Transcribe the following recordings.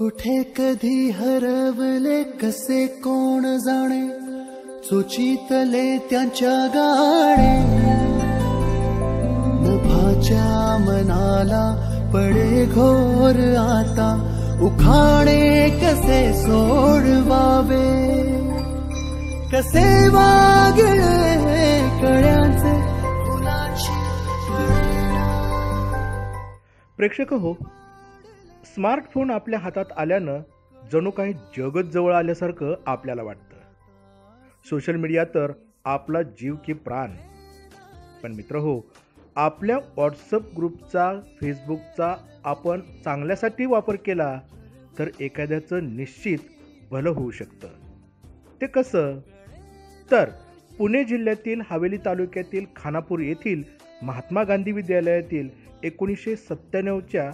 कुठे कधी हरवले कसे कोण जाणे, सुचितले त्यांच्या गाणे. मुभाच्या मनाला पडे घोर आता, उखाणे कसे सोडवावे, कसे वागळे कळ्यांचे फुलांची. प्रेक्षक हो, स्मार्टफोन आपल्या हातात आल्यानं जणू काही जगच जवळ आल्यासारखं आपल्याला वाटतं. सोशल मीडिया तर आपला जीव की प्राण. पण मित्र हो, आपल्या व्हॉट्सअप ग्रुपचा, फेसबुकचा आपण चांगल्यासाठी वापर केला तर एखाद्याचं निश्चित भलं होऊ शकतं. ते कसं? तर पुणे जिल्ह्यातील हवेली तालुक्यातील खानापूर येथील महात्मा गांधी विद्यालयातील 1997च्या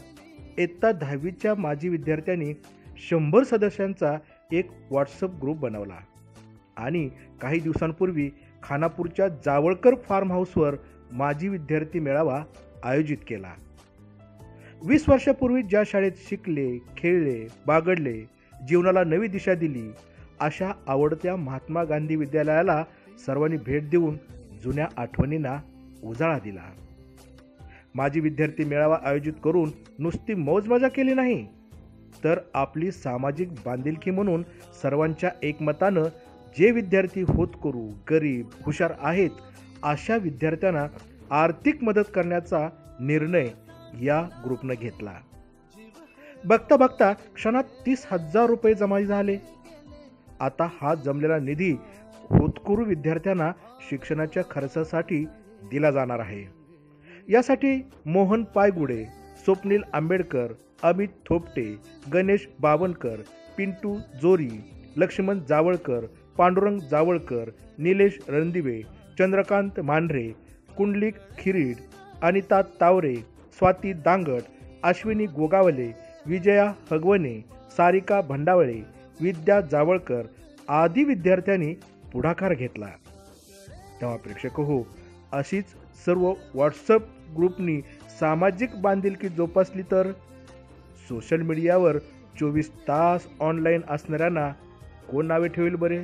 इयत्ता 10वीच्या माजी विद्यार्थ्यांनी 100 सदस्यांचा एक व्हॉट्सअप ग्रुप बनवला आणि काही दिवसांपूर्वी खानापूरच्या जावळकर फार्म हाऊसवर माजी विद्यार्थी मेळावा आयोजित केला. 20 वर्षापूर्वी ज्या शाळेत शिकले, खेळले, बागडले, जीवनाला नवी दिशा दिली, अशा आवडत्या महात्मा गांधी विद्यालयाला सर्वांनी भेट देऊन जुन्या आठवणींना उजाळा दिला. माजी विद्यार्थी मेळावा आयोजित करून नुसती मौजमजा केली नाही, तर आपली सामाजिक बांधिलकी म्हणून सर्वांच्या एकमतानं जे विद्यार्थी होतकरू, गरीब, हुशार आहेत अशा विद्यार्थ्यांना आर्थिक मदत करण्याचा निर्णय या ग्रुपनं घेतला. बघता बघता क्षणात 30,000 रुपये जमा झाले. आता हा जमलेला निधी होतकरू विद्यार्थ्यांना शिक्षणाच्या खर्चासाठी दिला जाणार आहे. यासाठी मोहन पायगुडे, स्वप्नील आंबेडकर, अमित थोपटे, गणेश बावनकर, पिंटू जोरी, लक्ष्मण जावळकर, पांडुरंग जावळकर, निलेश रणदिवे, चंद्रकांत मांढरे, कुंडलिक खिरीड, अनिता तावरे, स्वाती दांगट, अश्विनी गोगावले, विजया हगवणे, सारिका भंडावळे, विद्या जावळकर आदी विद्यार्थ्यांनी पुढाकार घेतला. तेव्हा प्रेक्षक हो, अशीच सर्व व्हॉट्सअप ग्रुपनी सामाजिक बांधिलकी जोपासली तर सोशल मीडियावर 24 तास ऑनलाईन असणाऱ्यांना कोण नावे ठेवेल बरे?